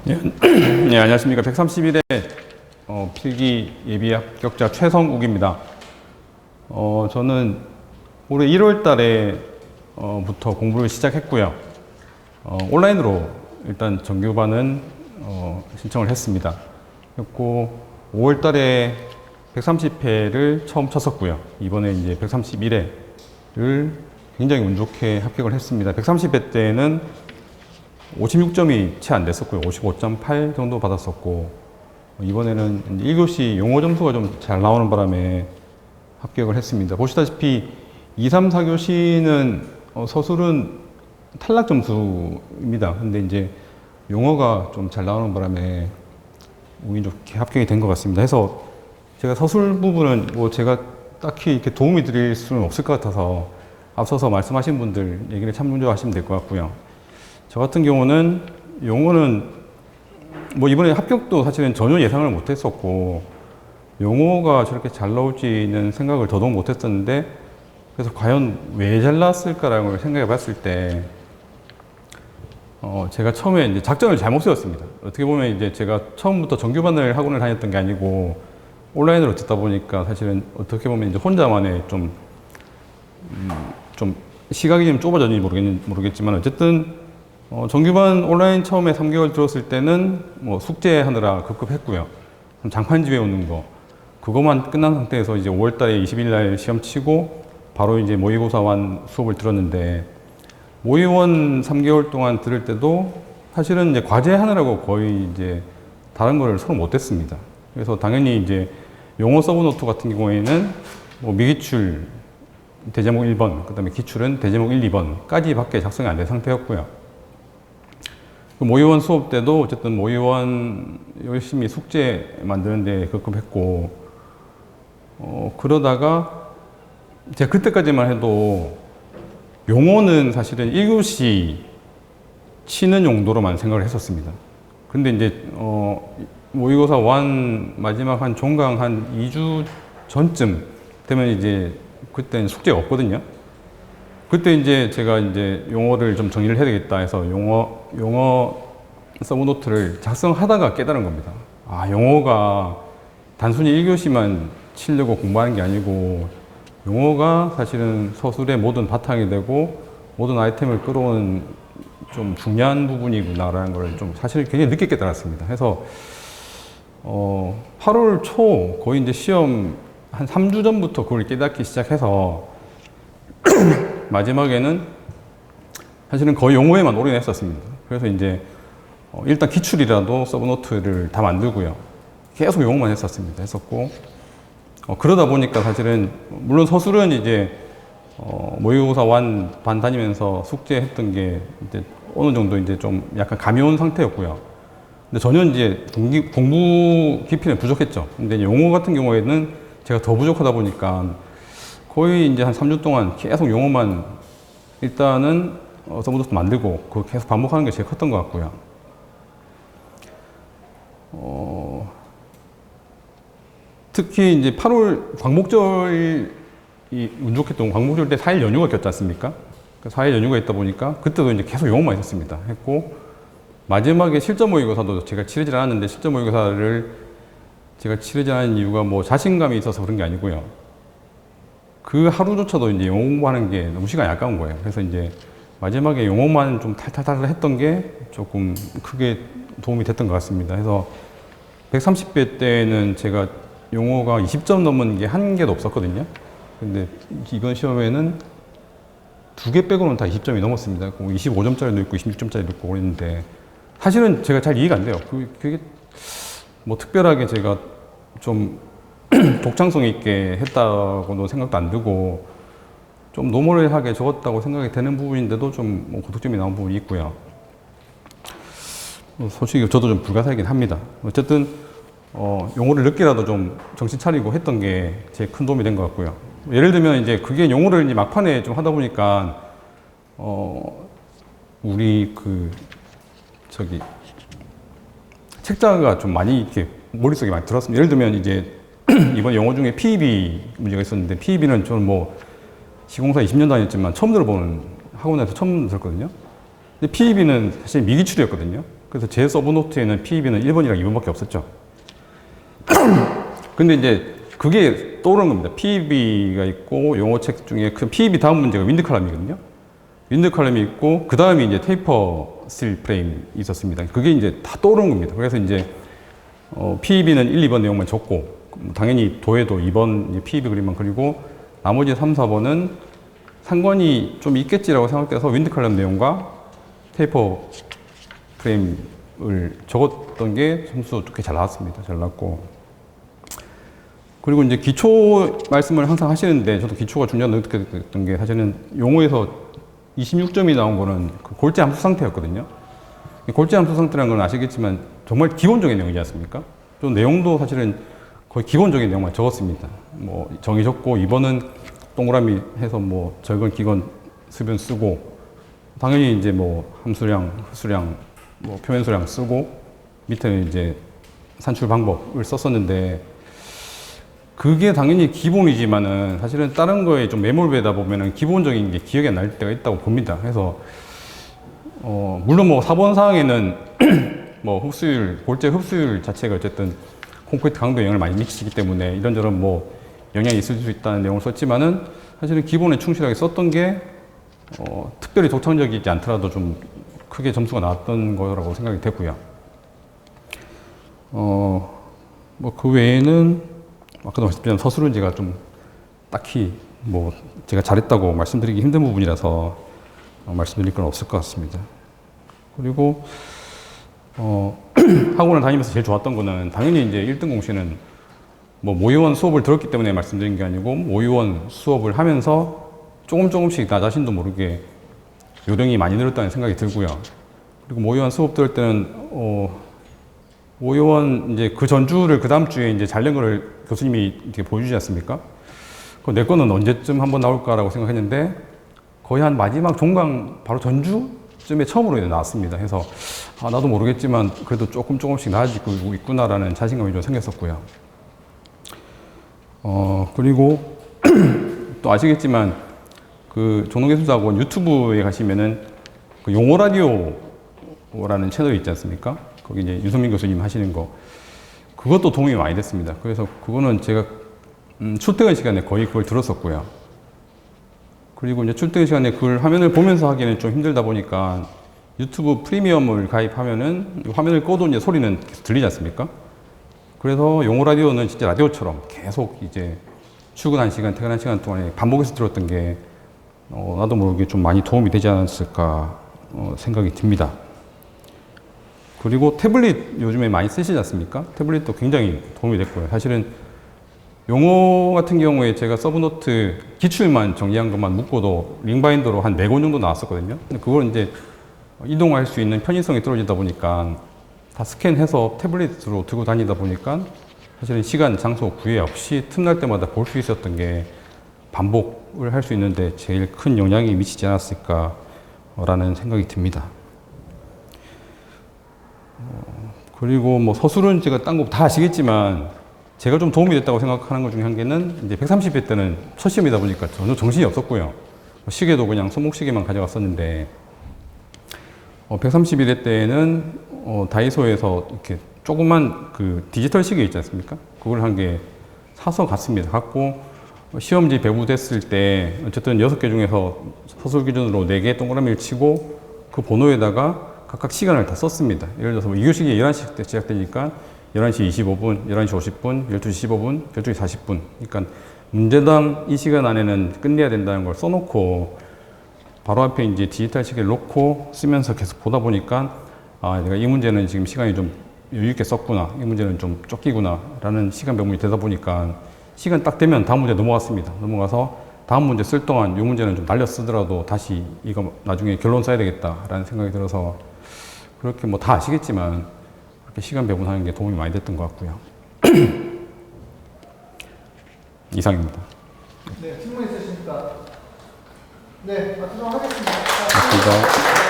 네, 네, 안녕하십니까. 131회 필기 예비 합격자 최성욱입니다. 저는 올해 1월 달에 부터 공부를 시작했고요. 온라인으로 일단 정규반은 신청을 했습니다. 그리고 5월 달에 130회를 처음 쳤었고요. 이번에 이제 131회를 굉장히 운 좋게 합격을 했습니다. 130회 때는 56점이 채 안 됐었고요. 55.8 정도 받았었고, 이번에는 1교시 용어 점수가 좀 잘 나오는 바람에 합격을 했습니다. 보시다시피 2, 3, 4교시는 서술은 탈락 점수입니다. 근데 이제 용어가 좀 잘 나오는 바람에 운이 좋게 합격이 된 것 같습니다. 해서 제가 서술 부분은 뭐 제가 딱히 이렇게 도움이 드릴 수는 없을 것 같아서 앞서서 말씀하신 분들 얘기를 참조하시면 될 것 같고요. 저 같은 경우는 용어는 뭐 이번에 합격도 사실은 전혀 예상을 못 했었고, 용어가 저렇게 잘 나올지는 생각을 더더욱 못 했었는데, 그래서 과연 왜 잘 나왔을까라는 걸 생각해 봤을 때, 제가 처음에 이제 작전을 잘못 세웠습니다. 어떻게 보면 이제 제가 처음부터 정규반을 학원을 다녔던 게 아니고, 온라인으로 듣다 보니까 사실은 어떻게 보면 이제 혼자만의 좀 시각이 좀 좁아졌는지 모르겠지만, 어쨌든 정규반 온라인 처음에 3개월 들었을 때는 뭐 숙제하느라 급급했고요. 장판지 외우는 거, 그거만 끝난 상태에서 이제 5월 달에 20일 날 시험 치고 바로 이제 모의고사완 수업을 들었는데, 모의원 3개월 동안 들을 때도 사실은 이제 과제하느라고 거의 이제 다른 걸 서로 못했습니다. 그래서 당연히 이제 용어 서브노트 같은 경우에는 뭐 미기출 대제목 1번, 그 다음에 기출은 대제목 1, 2번까지 밖에 작성이 안 된 상태였고요. 모의원 수업 때도 어쨌든 모의원 열심히 숙제 만드는데 급급했고, 그러다가 제가 그때까지만 해도 용어는 사실은 1교시 치는 용도로만 생각을 했었습니다. 근데 이제 모의고사 완 마지막 한 종강 한 2주 전쯤 되면 이제 그때는 숙제가 없거든요. 그때 이제 제가 이제 용어를 좀 정리를 해야 되겠다 해서 용어 서브노트를 작성하다가 깨달은 겁니다. 아, 용어가 단순히 1교시만 치려고 공부하는 게 아니고, 용어가 사실은 서술의 모든 바탕이 되고 모든 아이템을 끌어오는 좀 중요한 부분이구나라는 걸 좀 사실 굉장히 늦게 깨달았습니다. 해서 8월 초 거의 이제 시험 한 3주 전부터 그걸 깨닫기 시작해서 마지막에는 사실은 거의 용어에만 올인했었습니다. 그래서 이제 일단 기출이라도 서브노트를 다 만들고요. 계속 용어만 했었고, 그러다 보니까 사실은 물론 서술은 이제 모의고사 완 반 다니면서 숙제했던 게 이제 어느 정도 이제 좀 약간 감이 온 상태였고요. 근데 전혀 이제 공부 깊이는 부족했죠. 근데 용어 같은 경우에는 제가 더 부족하다 보니까 거의 이제 한 3주 동안 계속 용어만 일단은 서브노트 만들고 그거 계속 반복하는 게 제일 컸던 것 같고요. 특히 이제 8월 광복절이 운 좋겠던 광복절 때 4일 연휴가 꼈지 않습니까? 4일 연휴가 있다 보니까 그때도 이제 계속 용어만 했었습니다. 했고, 마지막에 실전 모의고사도 제가 치르질 않았는데, 실전 모의고사를 제가 치르지 않은 이유가 뭐 자신감이 있어서 그런 게 아니고요. 그 하루조차도 이제 영어 공부하는 게 너무 시간이 아까운 거예요. 그래서 이제 마지막에 영어만 좀 탈탈탈 했던 게 조금 크게 도움이 됐던 것 같습니다. 그래서 130회 때는 제가 용어가 20점 넘은 게 한 개도 없었거든요. 근데 이번 시험에는 2개 빼고는 다 20점이 넘었습니다. 25점짜리도 있고 26점짜리도 있고 그랬는데, 사실은 제가 잘 이해가 안 돼요. 그게 뭐 특별하게 제가 좀 독창성 있게 했다고도 생각도 안 들고, 좀 노멀하게 적었다고 생각이 되는 부분인데도 좀 뭐 고득점이 나온 부분이 있고요. 솔직히 저도 좀 불가사이긴 합니다. 어쨌든 용어를 늦게라도 좀 정신 차리고 했던 게 제일 큰 도움이 된 것 같고요. 예를 들면 이제 그게 용어를 이제 막판에 좀 하다 보니까 우리 책자가 좀 많이 이렇게 머릿속에 많이 들었습니다. 예를 들면 이제 이번 영어 중에 PEB 문제가 있었는데, PEB는 저는 뭐 시공사 20년 다녔지만 처음 들어보는, 학원에서 처음 들었거든요. 근데 PEB는 사실 미기출이었거든요. 그래서 제 서브노트에는 PEB는 1번이랑 2번밖에 없었죠. 근데 이제 그게 떠오르는 겁니다. PEB가 있고 용어책 중에 그 PEB 다음 문제가 윈드 칼럼이거든요. 윈드 칼럼이 있고 그 다음에 이제 테이퍼 스틸 프레임이 있었습니다. 그게 이제 다 떠오르는 겁니다. 그래서 이제 PEB는 1, 2번 내용만 적고 당연히 도에도 2번 PEB 그림만 그리고 나머지 3, 4번은 상관이 좀 있겠지라고 생각돼서 윈드 칼럼 내용과 테이퍼 프레임을 적었던 게 점수 좋게 잘 나왔습니다. 잘 나왔고. 그리고 이제 기초 말씀을 항상 하시는데 저도 기초가 중요하다고 느꼈던 게 사실은 용어에서 26점이 나온 거는 그 골재 함수 상태였거든요. 골재 함수 상태라는 건 아시겠지만 정말 기본적인 내용이지 않습니까? 좀 내용도 사실은 거의 기본적인 내용만 적었습니다. 뭐 정의 적고 2번은 동그라미 해서 뭐 절근, 기건, 수변 쓰고 당연히 이제 뭐 함수량, 흡수량, 뭐 표면수량 쓰고 밑에는 이제 산출 방법을 썼었는데 그게 당연히 기본이지만은 사실은 다른 거에 좀 매몰되다 보면은 기본적인 게 기억이 안 날 때가 있다고 봅니다. 그래서 물론 뭐 4번 사항에는 뭐 흡수율, 골재 흡수율 자체가 어쨌든 콘크리트 강도에 영향을 많이 미치기 때문에 이런저런 뭐 영향이 있을 수 있다는 내용을 썼지만은 사실은 기본에 충실하게 썼던 게 특별히 독창적이지 않더라도 좀 크게 점수가 나왔던 거라고 생각이 됐고요. 뭐 그 외에는 아까도 말씀드린 서술은 제가 좀 딱히 뭐 제가 잘했다고 말씀드리기 힘든 부분이라서 말씀드릴 건 없을 것 같습니다. 그리고 학원을 다니면서 제일 좋았던 거는 당연히 이제 1등 공시는 뭐 모의원 수업을 들었기 때문에 말씀드린 게 아니고 모의원 수업을 하면서 조금씩 나 자신도 모르게 요령이 많이 늘었다는 생각이 들고요. 그리고 모의원 수업 들을 때는 모의원 이제 그 전주를 그 다음 주에 이제 잘 낸 거를 교수님이 이렇게 보여주지 않습니까? 내 거는 언제쯤 한번 나올까라고 생각했는데 거의 한 마지막 종강 바로 전주쯤에 처음으로 나왔습니다. 해서 나도 모르겠지만 그래도 조금씩 나아지고 있구나라는 자신감이 좀 생겼었고요. 그리고 또 아시겠지만 그 종로예술사학원 유튜브에 가시면은 그 용어 라디오라는 채널이 있지 않습니까? 거기 이제 윤성민 교수님 하시는 거 그것도 도움이 많이 됐습니다. 그래서 그거는 제가 출퇴근 시간에 거의 그걸 들었었고요. 그리고 이제 출퇴근 시간에 그걸 화면을 보면서 하기에는 좀 힘들다 보니까 유튜브 프리미엄을 가입하면은 화면을 꺼도 이제 소리는 계속 들리지 않습니까? 그래서 용어 라디오는 진짜 라디오처럼 계속 이제 출근 1시간, 퇴근 1시간 동안에 반복해서 들었던 게 나도 모르게 좀 많이 도움이 되지 않았을까 생각이 듭니다. 그리고 태블릿 요즘에 많이 쓰시지 않습니까? 태블릿도 굉장히 도움이 됐고요. 사실은 용어 같은 경우에 제가 서브노트 기출만 정리한 것만 묶고도 링바인더로 한 4권 정도 나왔었거든요. 근데 그걸 이제 이동할 수 있는 편의성이 떨어지다 보니까 다 스캔해서 태블릿으로 들고 다니다 보니까 사실은 시간, 장소, 구애 없이 틈날 때마다 볼 수 있었던 게 반복을 할 수 있는데 제일 큰 영향이 미치지 않았을까라는 생각이 듭니다. 그리고 뭐 서술은 제가 딴 거 다 아시겠지만 제가 좀 도움이 됐다고 생각하는 것 중에 한 개는 이제 130회 때는 첫 시험이다 보니까 전혀 정신이 없었고요. 시계도 그냥 손목시계만 가져갔었는데 131회 때는 다이소에서 이렇게 조그만 그 디지털 시계 있지 않습니까? 그걸 한 개 사서 갔습니다. 갖고 시험지 배부됐을 때 어쨌든 6개 중에서 서술 기준으로 4개 동그라미를 치고 그 번호에다가 각각 시간을 다 썼습니다. 예를 들어서 2교시기 11시 때 시작되니까 11시 25분, 11시 50분, 12시 15분, 12시 40분. 그러니까 문제당 이 시간 안에는 끝내야 된다는 걸 써놓고 바로 앞에 이제 디지털 시계를 놓고 쓰면서 계속 보다 보니까 내가 이 문제는 지금 시간이 좀 여유있게 썼구나. 이 문제는 좀 쫓기구나. 라는 시간 배분이 되다 보니까 시간 딱 되면 다음 문제 넘어갔습니다. 넘어가서 다음 문제 쓸 동안 이 문제는 좀 날려 쓰더라도 다시 이거 나중에 결론 써야 되겠다라는 생각이 들어서 그렇게 뭐 다 아시겠지만 그렇게 시간 배분하는 게 도움이 많이 됐던 것 같고요. 이상입니다. 네, 질문 있으십니까? 네, 마치도록 하겠습니다. 고맙습니다.